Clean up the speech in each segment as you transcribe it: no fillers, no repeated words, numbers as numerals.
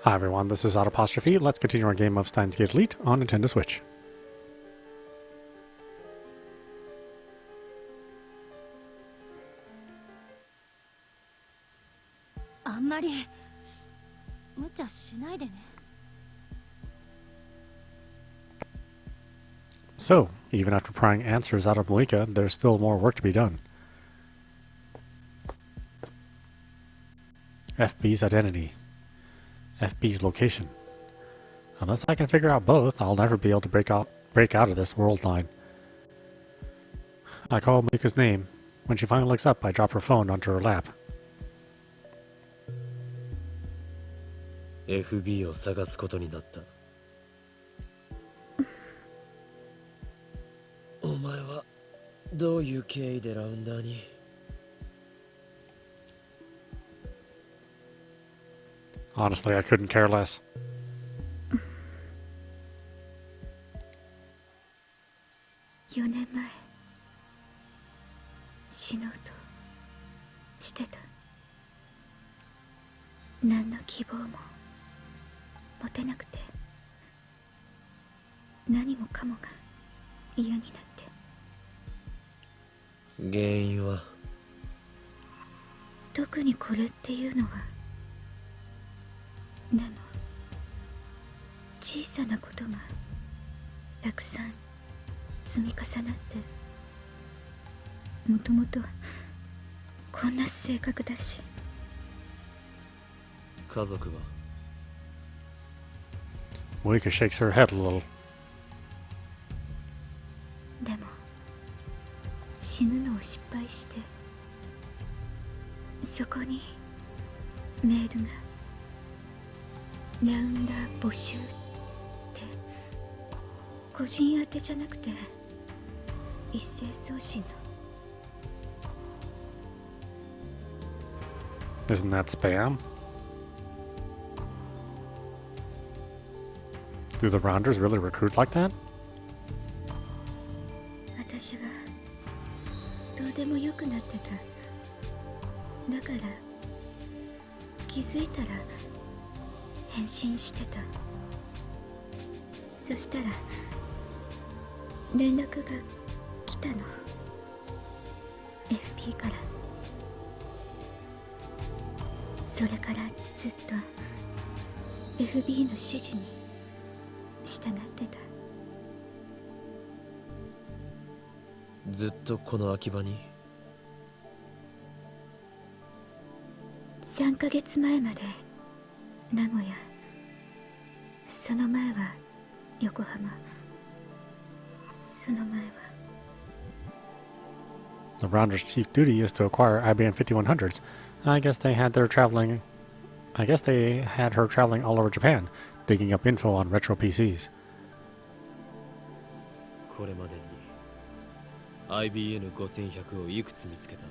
Hi everyone, this is audap. Let's continue our game of Steins Elite on Nintendo Switch. あんまり無茶しないでね。 So, even after prying answers out of Malika, there's still more work to be done. FB's identity. FB's location. Unless I can figure out both, I'll never be able to break out of this world line. I call Malika's name. When she finally looks up, I drop her phone onto her lap. FB を探すことになった。お前はどういう経緯でラウンダーに？ Honestly, I couldn't care less. 4年前死のうとしてた。何の希望も持てなくて、何もかもが嫌になって。原因は？特にこれっていうのは。でも小さなことがたくさん積み重なって、もともとこんな性格だし。家族は？ Malika shakes her head a little. でも死ぬのを失敗して、そこにメールが「ラウンダー募集」って個人宛てじゃなくて一斉送信の。 Isn't that spam? Do the rounders really recruit like that? 私はどうでもよくなってた。だから気づいたら返信してた。そしたら連絡が来たの。 FP から。それからずっと FB の指示に従ってた。ずっとこの秋葉に？ 3ヶ月前まで名古屋、その前は横浜、その前は。 The rounders' chief duty is to acquire IBM 5100s. I guess they had her traveling all over Japan, digging up info on retro PCs. これまでに IBN5100 をいくつ見つけた？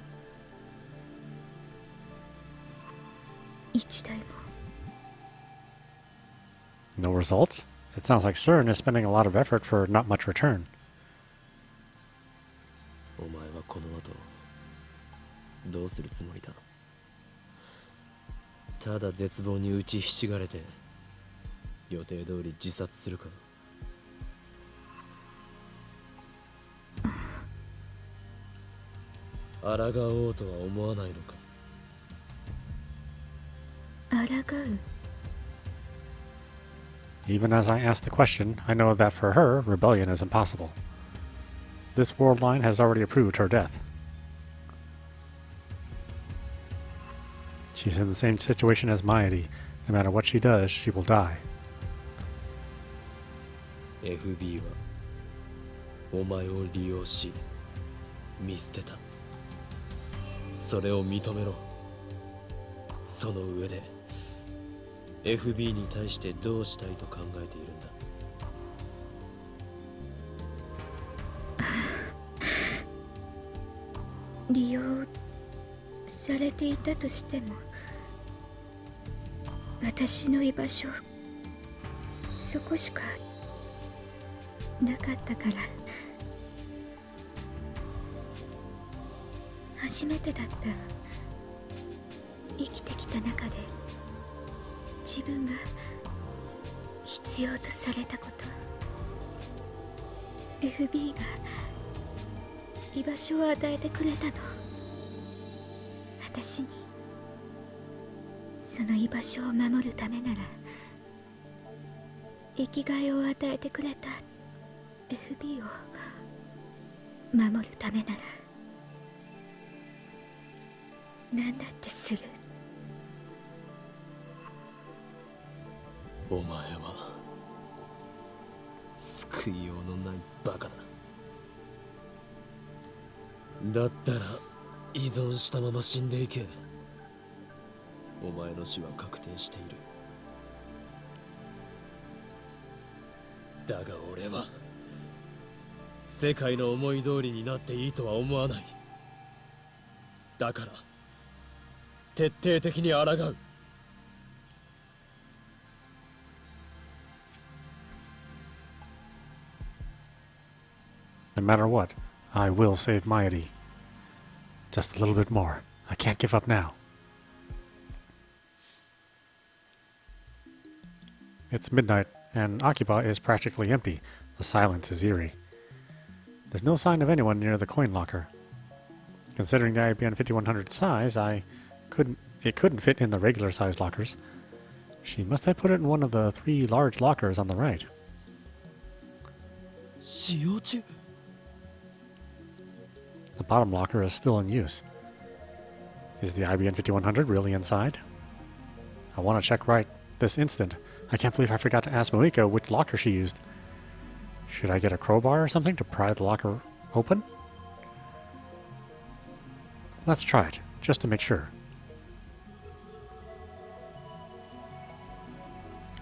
1台も。 No results? It sounds like CERN is spending a lot of effort for not much return. お前はこの後どうするつもりだ？ただ絶望に打ちひしがれて予定通り自殺するか？抗おうとは思わないのか？ 抗う？ Even as I ask the question, I know that for her, rebellion is impossible. This world line has already approved her death. She's in the same situation as Maedi. No matter what she does, she will die. FB はお前を利用し見捨てた。それを認めろ。その上で FB に対してどうしたいと考えているんだ？ 利用されていたとしても、私の居場所そこしかなかったから。初めてだった。生きてきた中で自分が必要とされたこと、 FB が居場所を与えてくれたの。私にその居場所を守るためなら、生きがいを与えてくれた FB を守るためなら何だってする。お前は救いようのないバカだ。だったら依存したまま死んでいけ。お前の死は確定している。だが俺は世界の思い通りになっていいとは思わない。だから徹底的に抗う。No matter what, I will save Mairi. Just a little bit more. I can't give up now. It's midnight, and Akiba is practically empty. The silence is eerie. There's no sign of anyone near the coin locker. Considering the IBN 5100 size, it couldn't fit in the regular size lockers. She must have put it in one of the 3 large lockers on the right. 使用中。 The bottom locker is still in use. Is the IBN 5100 really inside? I want to check right this instant. I can't believe I forgot to ask Moika which locker she used. Should I get a crowbar or something to pry the locker open? Let's try it, just to make sure.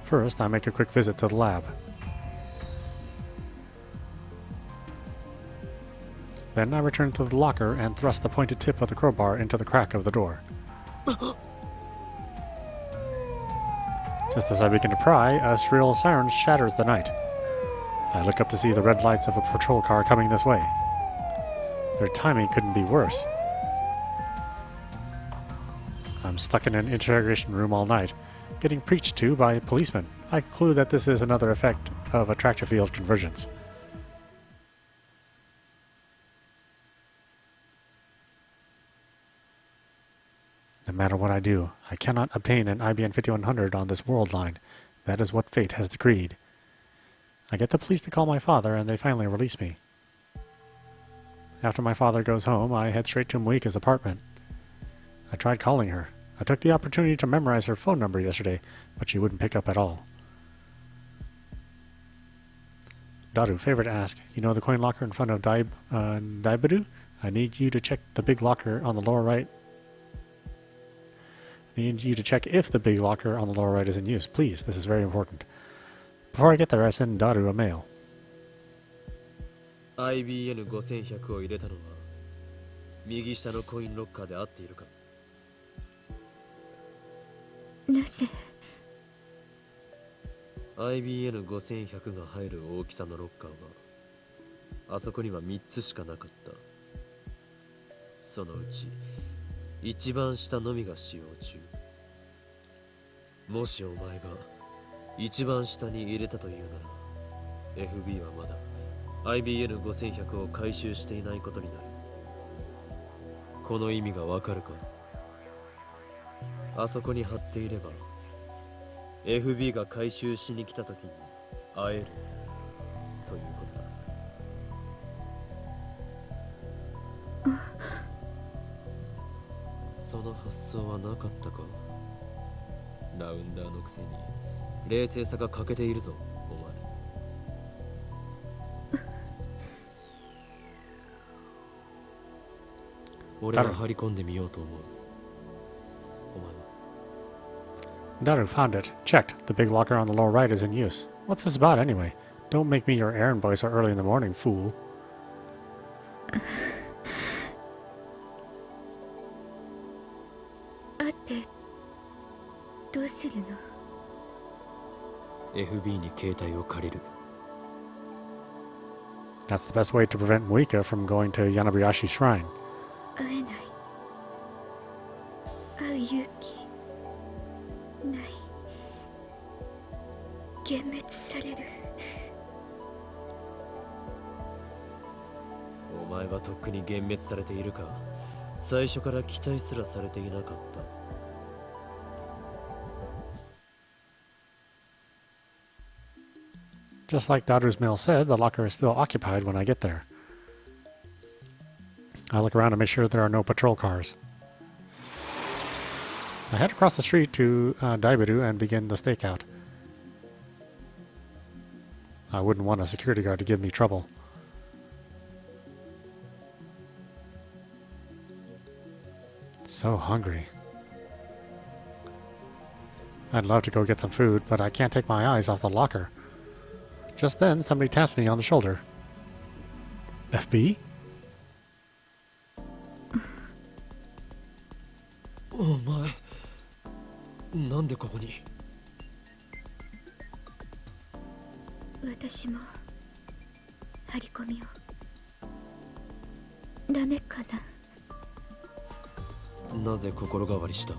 First, I make a quick visit to the lab. Then I return to the locker and thrust the pointed tip of the crowbar into the crack of the door. Just as I begin to pry, a shrill siren shatters the night. I look up to see the red lights of a patrol car coming this way. Their timing couldn't be worse. I'm stuck in an interrogation room all night, getting preached to by policemen. I conclude that this is another effect of attractor field convergence. No matter what I do, I cannot obtain an IBN 5100 on this world line. That is what fate has decreed. I get the police to call my father, and they finally release me. After my father goes home, I head straight to Muika's apartment. I tried calling her. I took the opportunity to memorize her phone number yesterday, but she wouldn't pick up at all. Daru, favor to ask. You know the coin locker in front of Daibaru? I need you to check the big locker on the lower right. I need you to check if the big locker on the lower right is in use. Please, this is very important. Before I get there, I send Daru a mail. IBN 5100を入れたのは右下のコインロッカーで合っているか。なぜ IBN 5100が入る大きさのロッカーはあそこには3つしかなかった。そのうち一番下のみが使用中。もしお前が一番下に入れたというなら FB はまだ IBN 5100を回収していないことになる。この意味がわかるか。あそこに貼っていれば FB が回収しに来た時に会えるということだ。その発想はなかったか。ラウンダーのくせに冷静さが欠けているぞお前。俺は張り込んでみようと思う。お前は。Daru found it. Checked. The big locker on the lower right is in use. What's this about anyway? Don't make me your errand boy so early in the morning, fool. 会ってどうするの？ FB に携帯を借りる。That's the best way to prevent Muika from going to Yanabayashi Shrine. 会えない。会う勇気ない。幻滅される。お前がとっくに幻滅されているか、最初から期待すらされていなかった。Just like Daughter's Mill said, the locker is still occupied when I get there. I look around to make sure there are no patrol cars. I head across the street to Daibiru and begin the stakeout. I wouldn't want a security guard to give me trouble. So hungry. I'd love to go get some food, but I can't take my eyes off the locker. Just then, somebody taps me on the shoulder. FB? お前、なんでここに？私も張り込みを。ダメかな。なぜ心変わりした？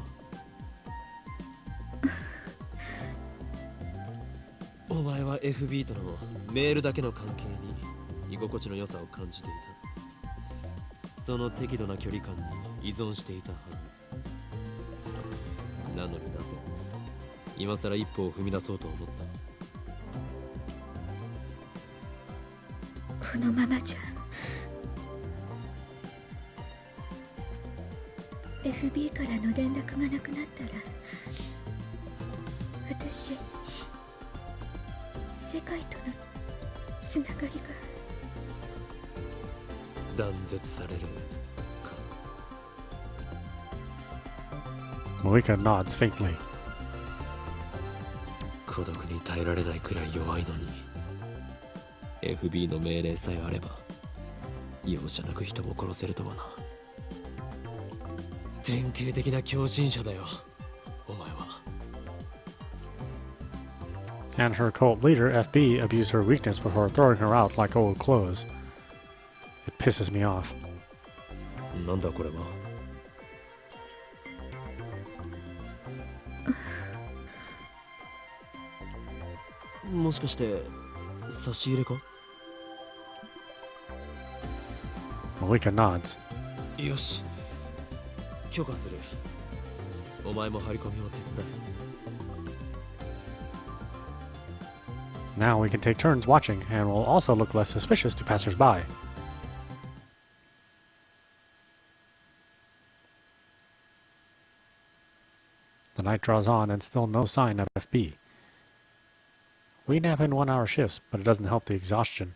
お前は FB とのメールだけの関係に居心地の良さを感じていた。その適度な距離感に依存していたはず。なのになぜ今さら一歩を踏み出そうと思った？このままじゃ FB からの連絡がなくなったら、私世界とのつながりが断絶されるか。 Moika nods faintly. 孤独に耐えられないくらい弱いのに FB の命令さえあれば容赦なく人も殺せるとはな。典型的な狂信者だよお前は。 And her cult leader, FB, abused her weakness before throwing her out like old clothes. It pisses me off. なんだこれは。もしかして差し入れか？ Moika nods. よし、許可する。お前も張り込みを手伝え。 Now we can take turns watching, and will also look less suspicious to passers-by. The night draws on, and still no sign of FB. We nap in 1-hour shifts, but it doesn't help the exhaustion.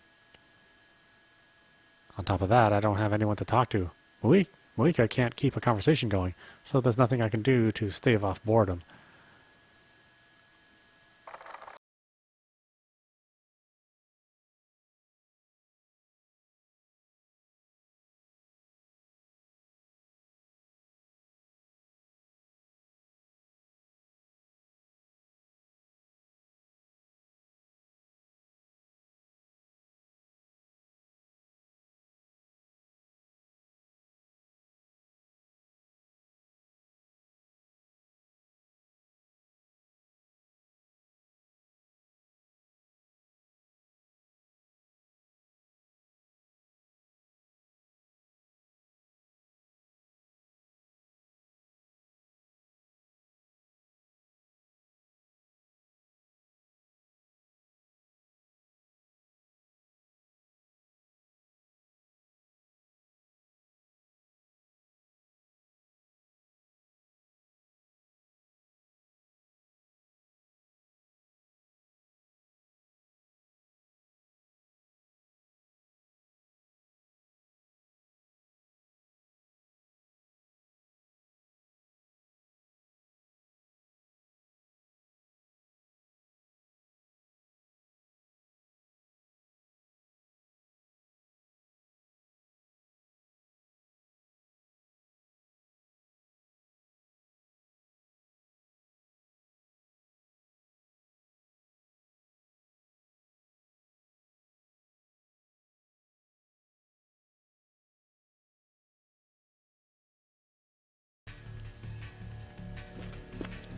On top of that, I don't have anyone to talk to. Moika can't keep a conversation going, so there's nothing I can do to stave off boredom.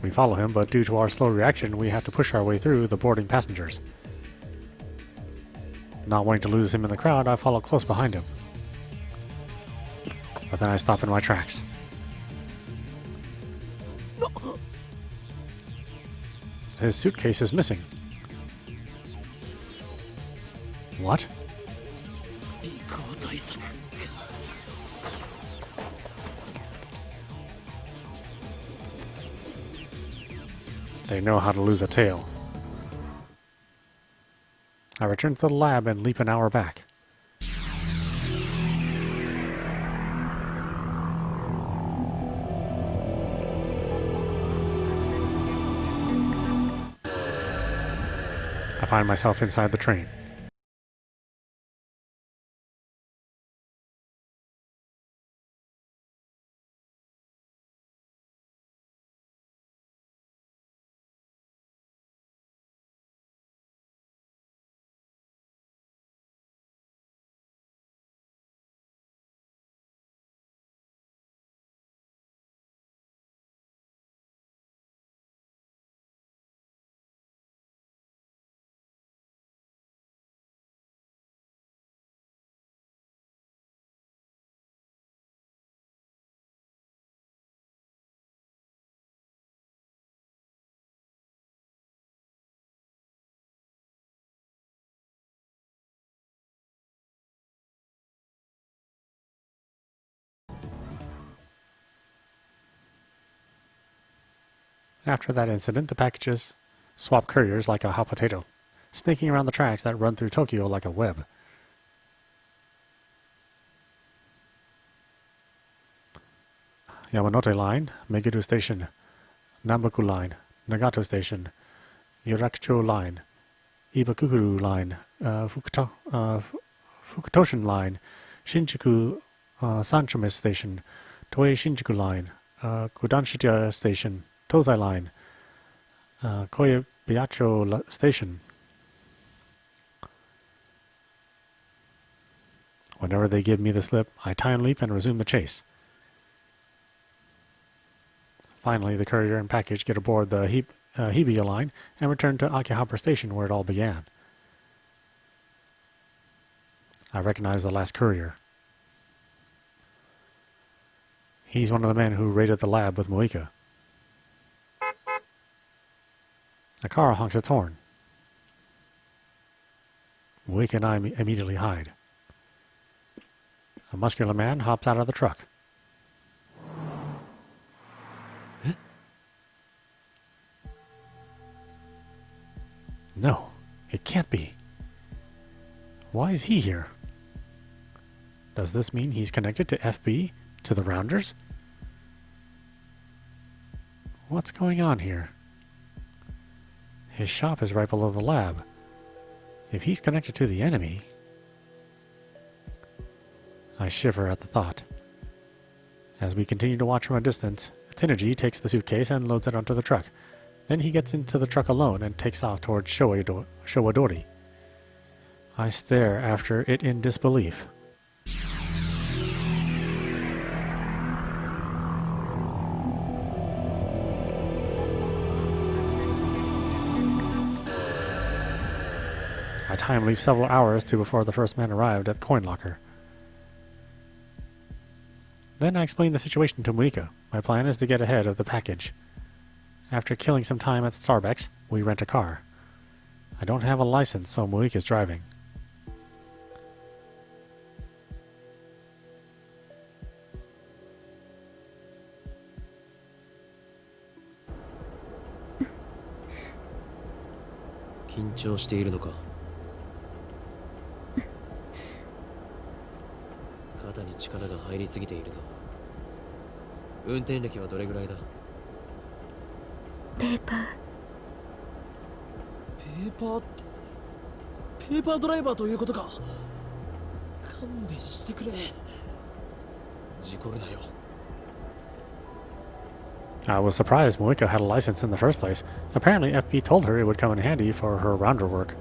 We follow him, but due to our slow reaction, we have to push our way through the boarding passengers. Not wanting to lose him in the crowd, I follow close behind him. But then I stop in my tracks. His suitcase is missing. What? They know how to lose a tail. I return to the lab and leap an hour back. I find myself inside the train. After that incident, the packages swap couriers like a hot potato, snaking around the tracks that run through Tokyo like a web. Yamanote Line, Megiddo Station, Nambaku Line, Nagato Station, Yurakucho Line, Ibakukuru Line, Fukutoshin Line, Shinjuku Sanchomis Station, Toei Shinjuku Line, Kudanshita Station, Tozai Line, Koyabiacho Station. Whenever they give me the slip, I time leap and resume the chase. Finally, the courier and package get aboard the Hibiya line and return to Akihabara Station where it all began. I recognize the last courier. He's one of the men who raided the lab with Moika. A car honks its horn. Moika and I immediately hide. A muscular man hops out of the truck. No, it can't be. Why is he here? Does this mean he's connected to FB, to the Rounders? What's going on here? His shop is right below the lab. If he's connected to the enemy... I shiver at the thought. As we continue to watch from a distance, Tenerji takes the suitcase and loads it onto the truck. Then he gets into the truck alone and takes off towards Showadori. I stare after it in disbelief. My time leaves several hours to before the first man arrived at the coin locker. Then I explain the situation to Moika. My plan is to get ahead of the package. After killing some time at Starbucks, we rent a car. I don't have a license, so Moika's driving. I was surprised Moika had a license in the first place. Apparently FP told her it would come in handy for her rounder work.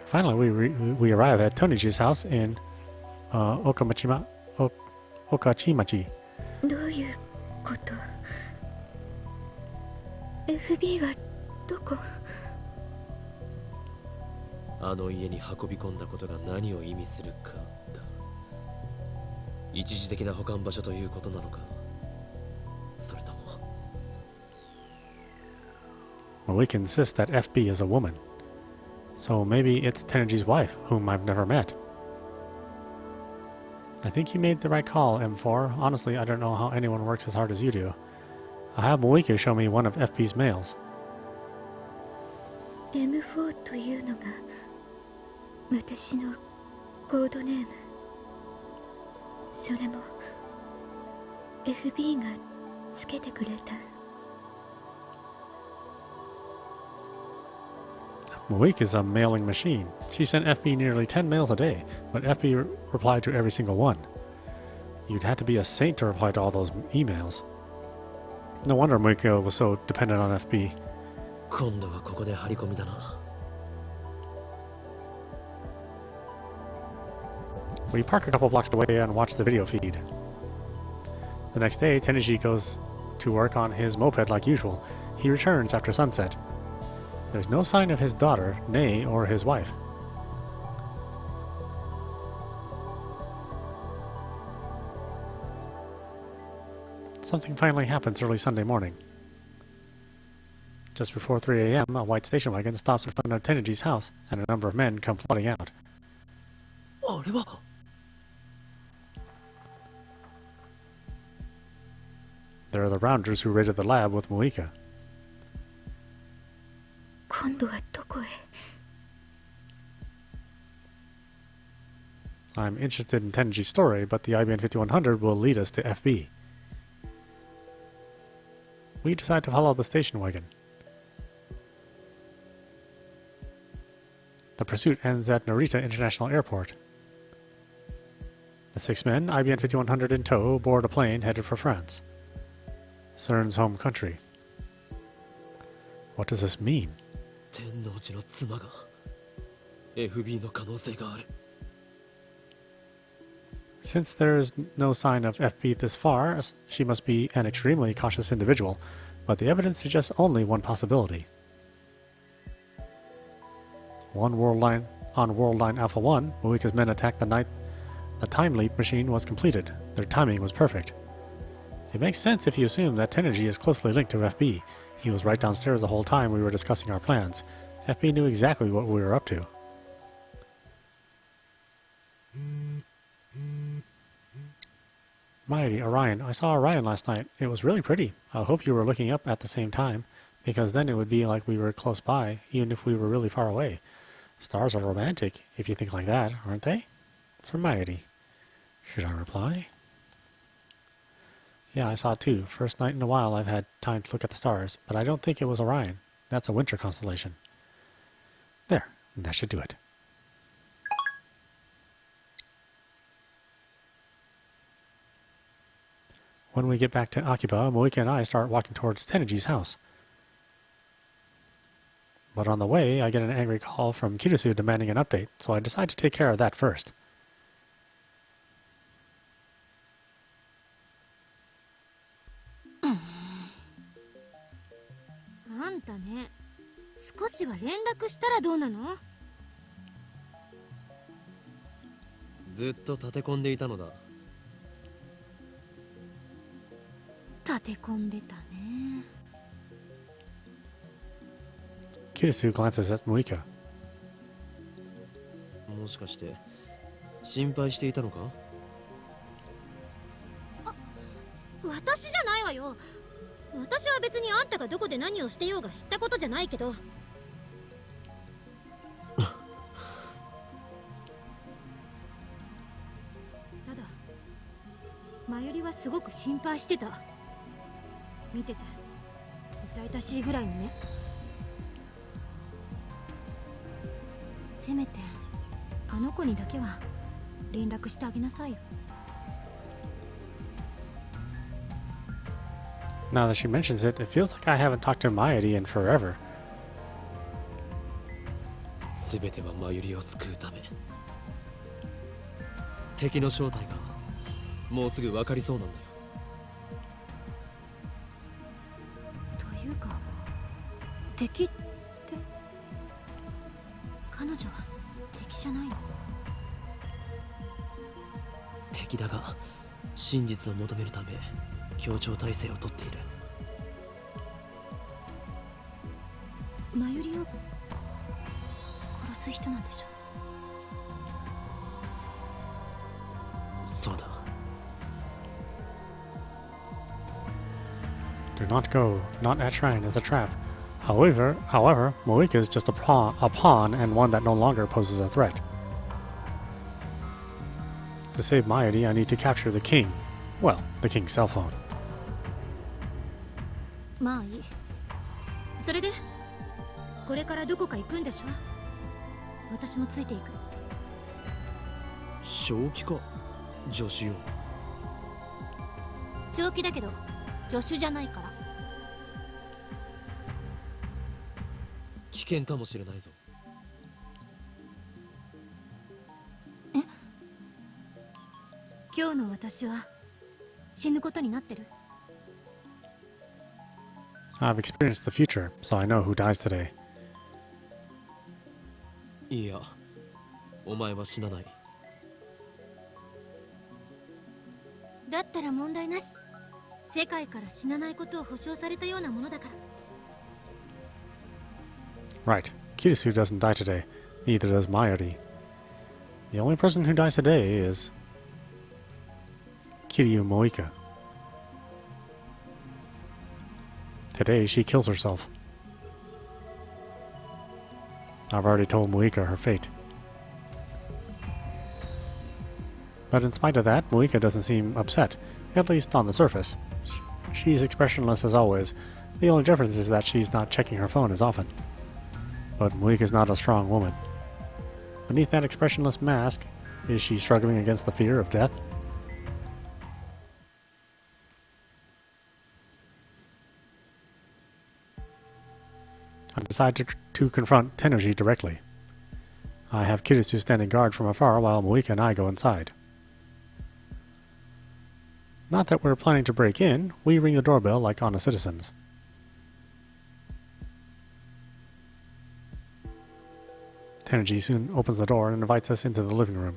Finally, we arrive at Toniji's house in Okachimachi. どうこと。FB はどこ？あの家に運び込んだことが何を意味するかだ。一時的な保管場所ということなのか、それとも。 Malik insists that FB is a woman. So maybe it's Tenergy's wife, whom I've never met. I think you made the right call, M4. Honestly, I don't know how anyone works as hard as you do. I'll have Malik show me one of FB's mails. M4 というのが私のコードネーム。それも FB がつけてくれた。Malik is a mailing machine. She sent FB nearly 10 mails a day, but FB replied to every single one. You'd have to be a saint to reply to all those emails. No wonder Malik was so dependent on FB. 今度はここで張り込みだな。We park a couple blocks away and watch the video feed. The next day, Tenergy goes to work on his moped like usual. He returns after sunset. There's no sign of his daughter, Nay, or his wife. Something finally happens early Sunday morning. Just before 3 a.m., a white station wagon stops in front of Tenergy's house, and a number of men come flooding out. あれは。 There are the rounders who raided the lab with Malika. 今度はどこへ？ I'm interested in Tenergy's story, but the IBM 5100 will lead us to FB. We decide to follow the station wagon. The pursuit ends at Narita International Airport. The 6 men, IBM 5100 in tow, board a plane headed for France, CERN's home country. What does this mean? 天王寺の妻が FB の可能性がある。 Since there is no sign of FB this far, she must be an extremely cautious individual, but the evidence suggests only one possibility. On Worldline Alpha 1, Malika's men attacked the night the time leap machine was completed. Their timing was perfect. It makes sense if you assume that Tenergy is closely linked to FB. He was right downstairs the whole time we were discussing our plans. FB knew exactly what we were up to. Mighty, Orion. I saw Orion last night. It was really pretty. I hope you were looking up at the same time, because then it would be like we were close by, even if we were really far away. Stars are romantic, if you think like that, aren't they? It's from Mighty. Should I reply? Yeah, I saw it too. First night in a while I've had time to look at the stars, but I don't think it was Orion. That's a winter constellation. There, that should do it. When we get back to Akiba, Moika and I start walking towards Tenergy's house. But on the way, I get an angry call from Kirisu demanding an update, so I decide to take care of that first. あんたね、少しは連絡したらどうなの？ずっと立て込んでいたのだ。立て込んでたね。Kirisu glances at Moika. もしかして心配していたのか？あ、私じゃないわよ。私は別にあんたがどこで何をしてようが知ったことじゃないけど。ただ前よりはすごく心配してた。見てて痛々しいぐらいにね。せめてあの子にだけは連絡してあげなさいよ。Now that she mentions it, it feels like I haven't talked to Mayuri in forever. すべてはマユリを救うため。敵の正体がもうすぐ分かりそうなんだよ。敵って、彼女は敵じゃないの？敵だが真実を求めるため協調体制をとっている。マユリを殺す人なんでしょ？そうだ。Do not go. Not at shrine is a trap. However, Moika is just a pawn and one that no longer poses a threat. To save Maedi, I need to capture the king. Well, the king's cell phone. まあいい。それでこれからどこか行くんでしょ？私もついていく。正気か？助手よ。正気だけど助手じゃないから。危険かもしれないぞ。え？今日の私は死ぬことになってる。I've experienced the future, so I know who dies today. いや、お前は死なない。だったら問題なし。世界から死なないことを保証されたようなものだから。Right. Kirisu doesn't die today. Neither does Mayuri. The only person who dies today is Kiryu Moika. Today she kills herself. I've already told Moika her fate. But in spite of that, Moika doesn't seem upset, at least on the surface. She's expressionless as always. The only difference is that she's not checking her phone as often. But Moika's not a strong woman. Beneath that expressionless mask, is she struggling against the fear of death? I decide to confront Tenerji directly. I have Kirisu standing guard from afar while Moika and I go inside. Not that we're planning to break in, we ring the doorbell like honest citizens. Tenerji soon opens the door and invites us into the living room.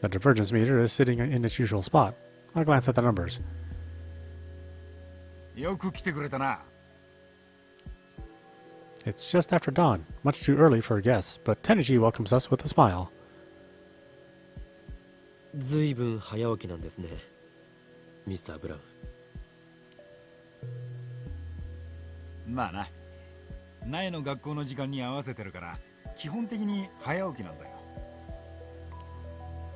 The divergence meter is sitting in its usual spot. I glance at the numbers. よく来てくれたな。 It's just after dawn, much too early for guests, but Tenerji welcomes us with a smile. ずいぶん早起きなんですね、ミスター・ブラウン。まあな、苗の学校の時間に合わせてるから基本的に早起きなんだよ。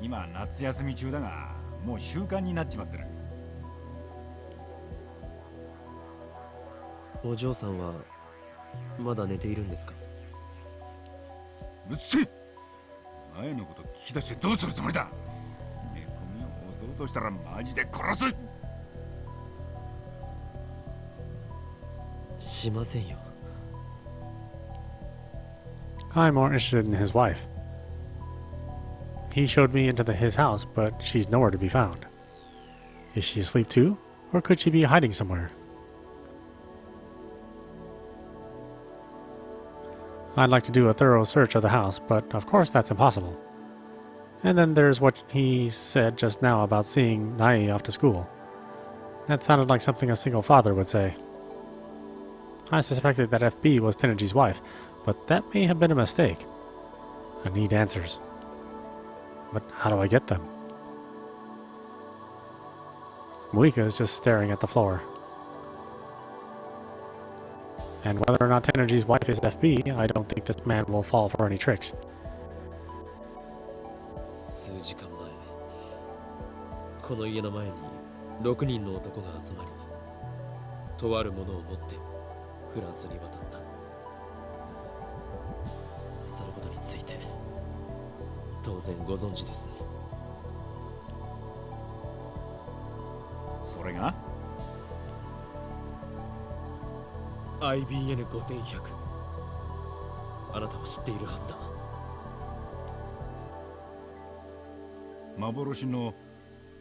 今夏休み中だがもう習慣になっちまってる。お嬢さんはまだ寝ているんですか？うっせえ、苗のこと聞き出してどうするつもりだ。寝込みを襲うとしたらマジで殺す。しませんよ。 I'm more interested in his wife. He showed me into his house, but she's nowhere to be found. Is she asleep too? Or could she be hiding somewhere? I'd like to do a thorough search of the house, but of course that's impossible. And then there's what he said just now about seeing Nai off to school. That sounded like something a single father would say. I suspected that FB was Tenerji's wife, but that may have been a mistake. I need answers. But how do I get them? Moika is just staring at the floor. And whether or not Tenerji's wife is FB, I don't think this man will fall for any tricks. 数時間前、この家の前に6人の男が集まり、とあるものを持ってフランスに渡った。そのことについて当然ご存知ですね。それが IBN5100。あなたは知っているはずだ。幻の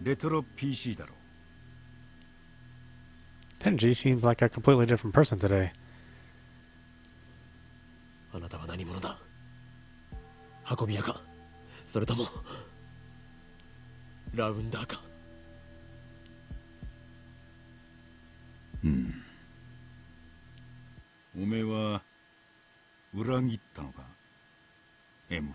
レトロ PC だろ。Tenji seems like a completely different person today. あなたは何者だ？運び屋か、それともラウンダーか。おめえは裏切ったのか M4。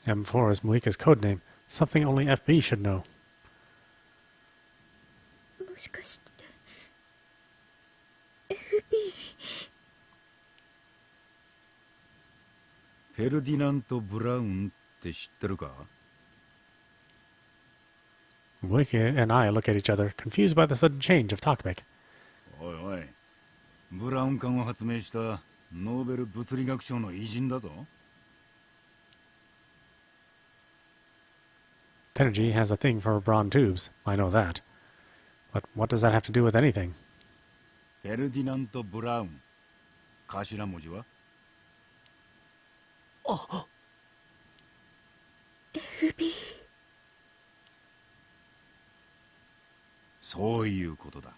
M4 is Muika's code name, something only FB should know. もしかして FB。 フェルディナント・ブラウンって知ってるか？ Muika and I look at each other, confused by the sudden change of topic. おいおい、ブラウン管を発明したノーベル物理学賞の偉人だぞ。 Tenji has a thing for brawn tubes, I know that. But what does that have to do with anything? フェルディナント・ブラウン、頭文字は？ FB。 そういうことだ。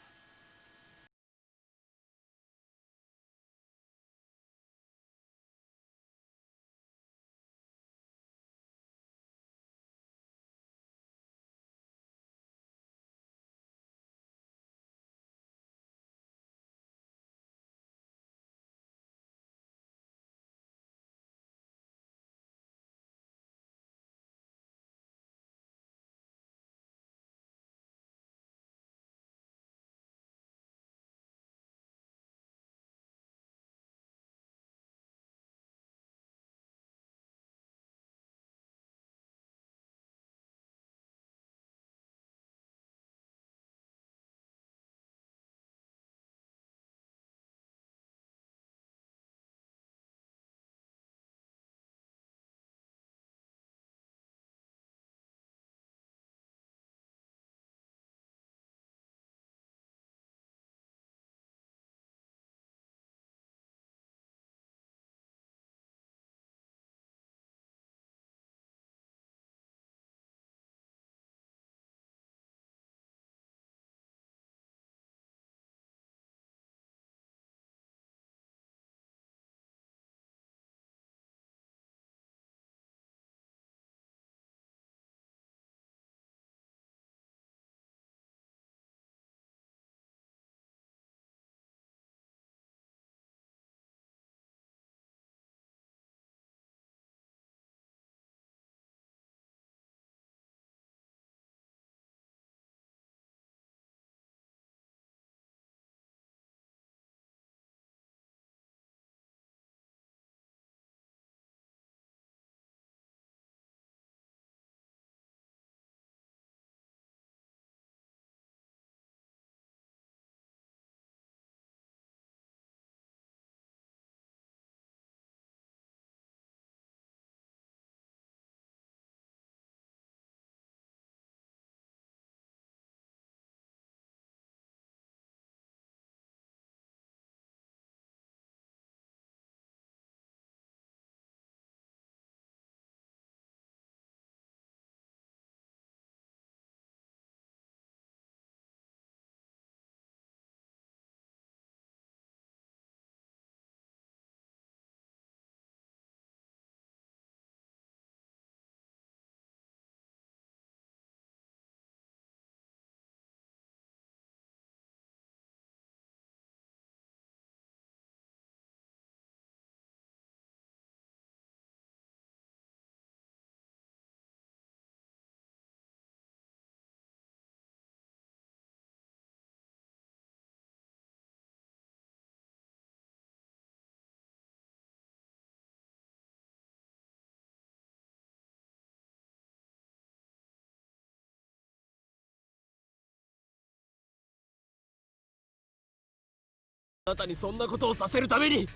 あなたにそんなことをさせるために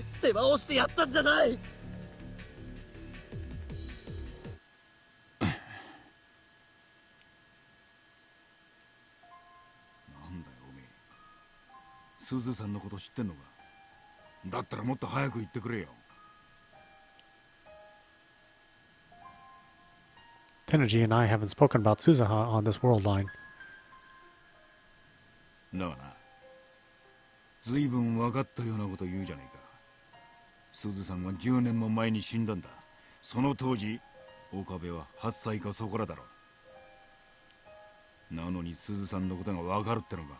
世話をしてやったんじゃない。なんだよおめえ、スズさんのこと知ってんのか？だったらもっと早く言ってくれよ。Tenergy and I haven't spoken about Suzuha on this world line. だがな、随分分かったようなこと言うじゃないか。鈴さんは10年も前に死んだんだ。その当時岡部は8歳かそこらだろう。なのに鈴さんのことが分かるってのか。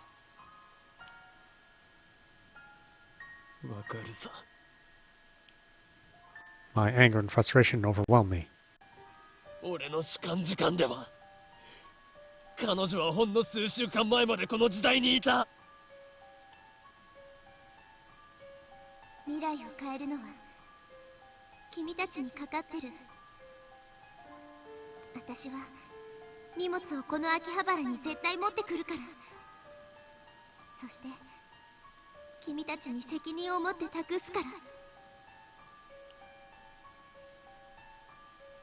分かるさ。My anger and frustration overwhelm me. 俺の主観時間では彼女はほんの数週間前までこの時代にいた。未来を変えるのは君たちにかかってる。私は荷物をこの秋葉原に絶対持ってくるから。そして君たちに責任を持って託すから。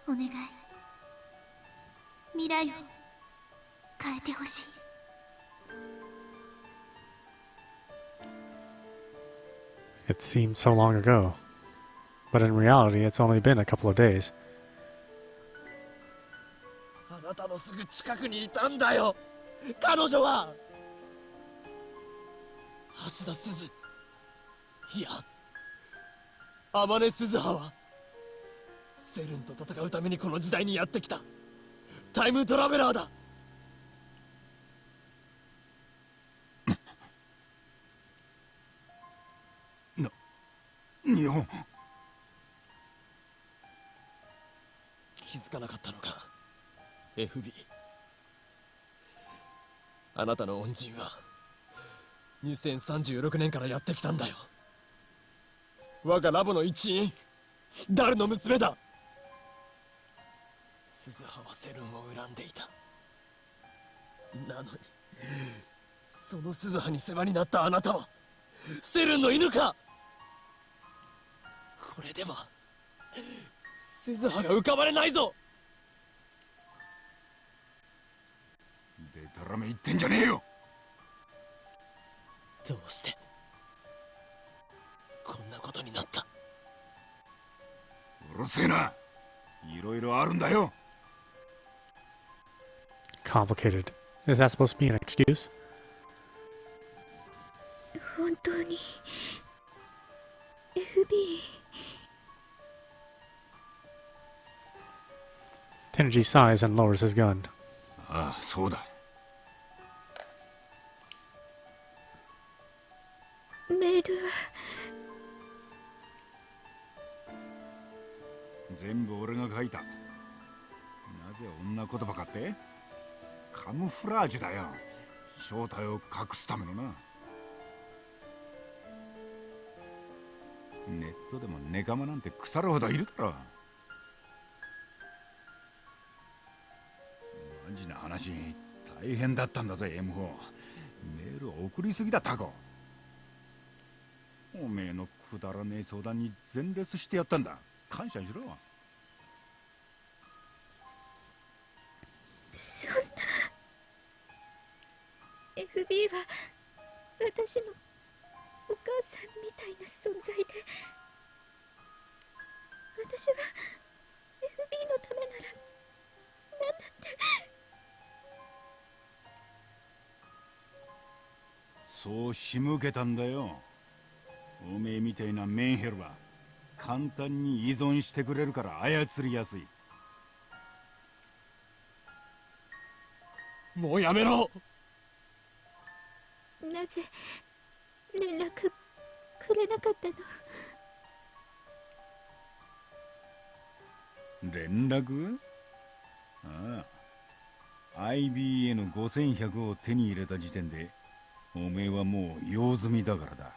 お願い、未来を変えてほしい。It seemed so long ago, but in reality it's only been a couple of days. あなたのすぐ近くにいたんだよ、彼女は。橋田鈴、いや天音鈴葉はセルンと戦うためにこの時代にやってきたタイムトラベラーだ。日本。気づかなかったのか FB。 あなたの恩人は2036年からやってきたんだよ。我がラボの一員、ダルの娘だ。鈴葉はセルンを恨んでいた。なのにその鈴葉に世話になったあなたはセルンの犬か。これでは鈴葉が浮かばれないぞ。でたらめ言ってんじゃねえよ。どうしてこんなことになった。うるせえな、いろいろあるんだよ。Complicated. Is that supposed to be an excuse? 本当に FB。 Tenergy sighs and lowers his gun. ああ、そうだ。メールは全部俺が書いた。なぜ女言葉かって？カムフラージュだよ。正体を隠すためのな。ネットでもネカマなんて腐るほどいるだろ。マジな話、大変だったんだぜ M4。メール送りすぎだタコ。おめえのくだらねえ相談に全列してやったんだ。感謝しろ。そんな FB は私のお母さんみたいな存在で、私は FB のためなら何だって。そう仕向けたんだよ。おめえみたいなメンヘルは簡単に依存してくれるから操りやすい。もうやめろ。なぜ連絡くれなかったの？連絡？ああ、IBN5100 を手に入れた時点でおめえはもう用済みだからだ。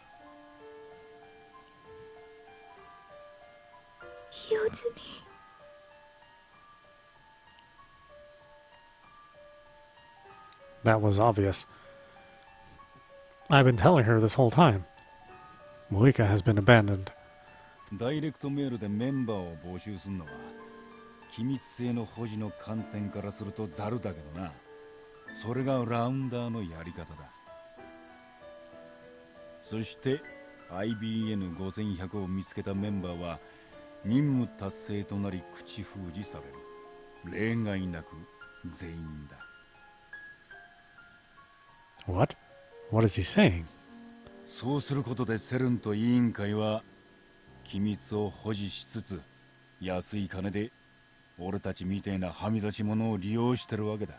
用済み。That was obvious. I've been telling her this whole time. Moika has been abandoned. ダイレクトメールでメンバーを募集するのは機密性の保持の観点からするとザルだけどな。それがラウンダーのやり方だ。そして IBN5100 を見つけたメンバーは任務達成となり口封じされる。例外なく全員だ。 What? What is he saying? そうすることでセルンと委員会は機密を保持しつつ安い金で俺たちみてえなはみ出し者を利用してるわけだ。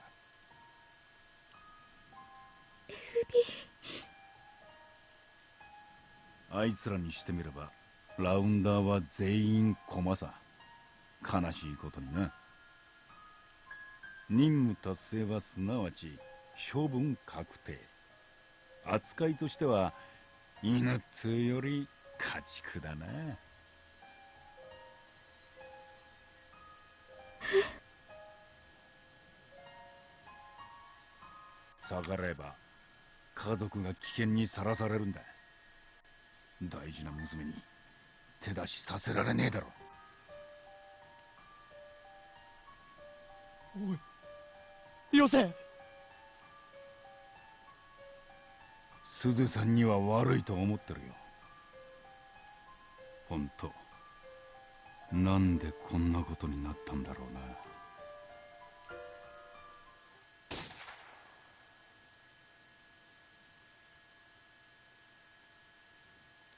あいつらにしてみればラウンダーは全員駒さ。悲しいことにな。任務達成はすなわち処分確定。扱いとしては犬っつうより家畜だな。逆らえば家族が危険にさらされるんだ。大事な娘に手出しさせられねえだろ。おい、よせ。鈴さんには悪いと思ってるよ。本当なんでこんなことになったんだろうな。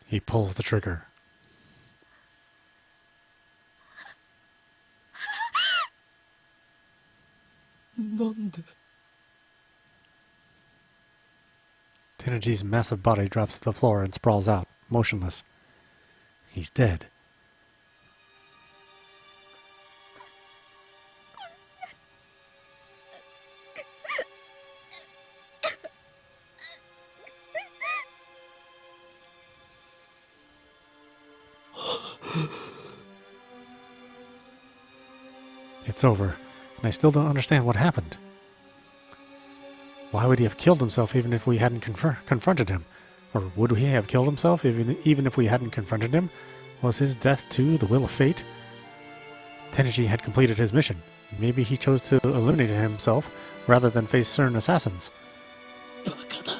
He pulls the trigger. なんで。 Tenergy's massive body drops to the floor and sprawls out, motionless. He's dead. It's over, and I still don't understand what happened. Why would he have killed himself even if we hadn't confronted him? Or would he have killed himself even if we hadn't confronted him? Was his death too the will of fate? Tenergy had completed his mission. Maybe he chose to eliminate himself rather than face certain assassins. バカだ。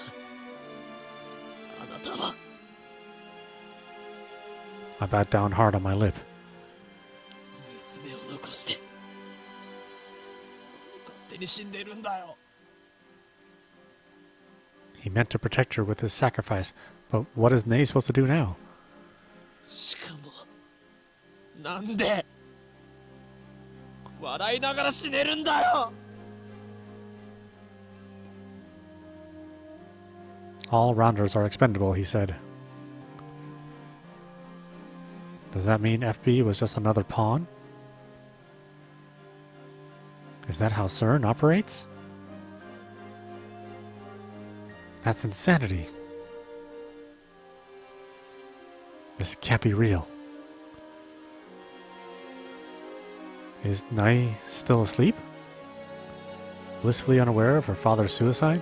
あなたは。 I bat down hard on my lip. 娘を残して勝手に死んでるんだよ。 He meant to protect her with his sacrifice, but what is Ney supposed to do now? しかもなんで笑いながら死ねるんだよ。 All rounders are expendable, he said. Does that mean FB was just another pawn? Is that how CERN operates? That's insanity. This can't be real. Is Nai still asleep? Blissfully unaware of her father's suicide?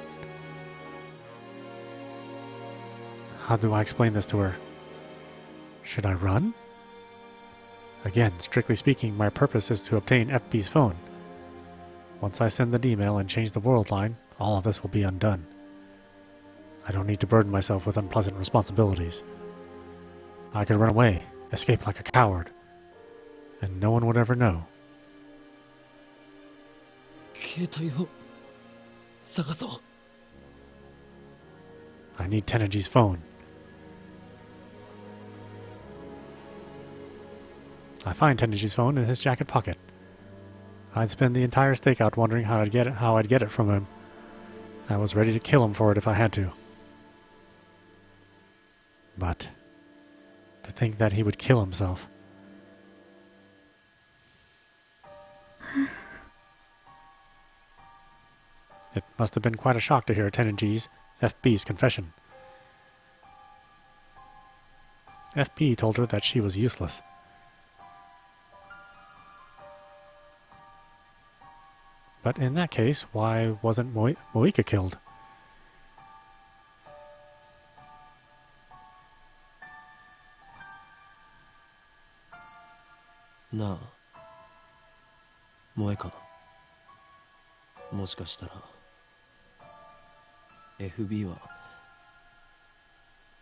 How do I explain this to her? Should I run? Again, strictly speaking, my purpose is to obtain FB's phone. Once I send the email and change the world line, all of this will be undone. I don't need to burden myself with unpleasant responsibilities. I could run away, escape like a coward, and no one would ever know. 携帯を探そう。 I need Tenergy's phone. I find Tenergy's phone in his jacket pocket. I'd spend the entire stakeout wondering how I'd get it from him. I was ready to kill him for it if I had to. But to think that he would kill himself. It must have been quite a shock to hear Tenergy's, FB's confession. FB told her that she was useless. But in that case, why wasn't Moika killed?なあ、萌か。もしかしたら FB は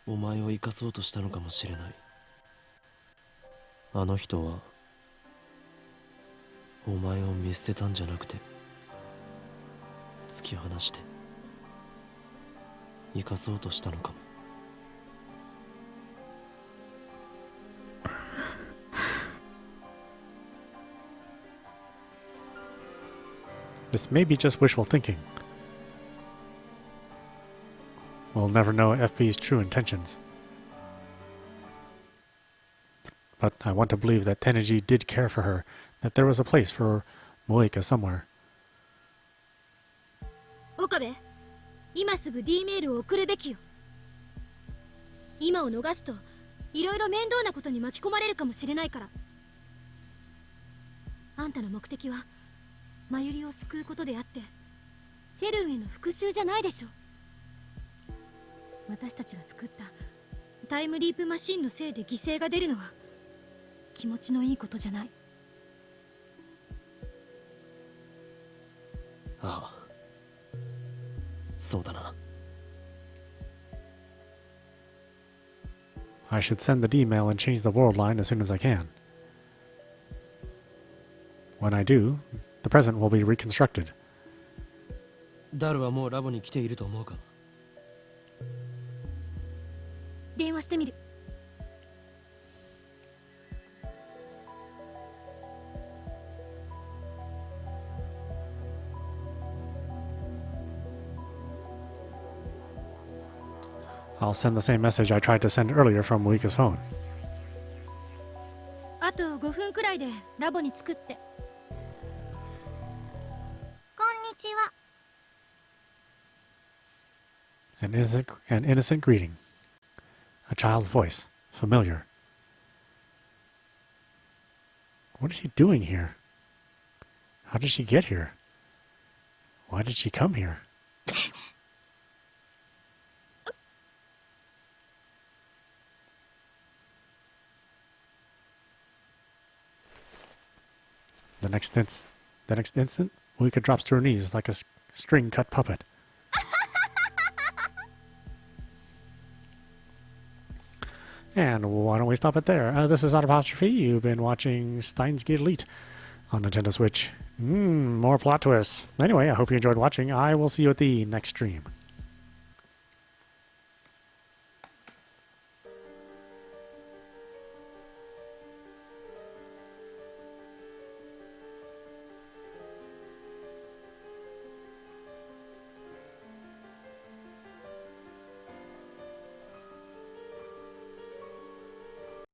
お前を生かそうとしたのかもしれない。あの人はお前を見捨てたんじゃなくて突き放して生かそうとしたのかも。This may be just wishful thinking. We'll never know FB's true intentions. But I want to believe that Tenji did care for her, that there was a place for Moeka somewhere. 岡部、今すぐ D メールを送るべきよ。今を逃すといろいろ面倒なことに巻き込まれるかもしれないから。あんたの目的はマユリを救うことであってセルンへの復讐じゃないでしょ。私たちが作ったタイムリープマシンのせいで犠牲が出るのは気持ちのいいことじゃない。ああ、そうだな。I should send the D-mail and change the world line as soon as I can. When I do, the present will be reconstructed. ダルはもうラボに来ていると思うか。電話してみる。I'll send the same message I tried to send earlier from Moeka's phone. あと5分くらいでラボに着くって。こんにちは。 An innocent greeting. A child's voice. Familiar. What is she doing here? How did she get here? Why did she come here? The next instant, Moeka drops to her knees like a string-cut puppet. And why don't we stop it there? This is audap. You've been watching Steins Gate Elite on Nintendo Switch. More plot twists. Anyway, I hope you enjoyed watching. I will see you at the next stream.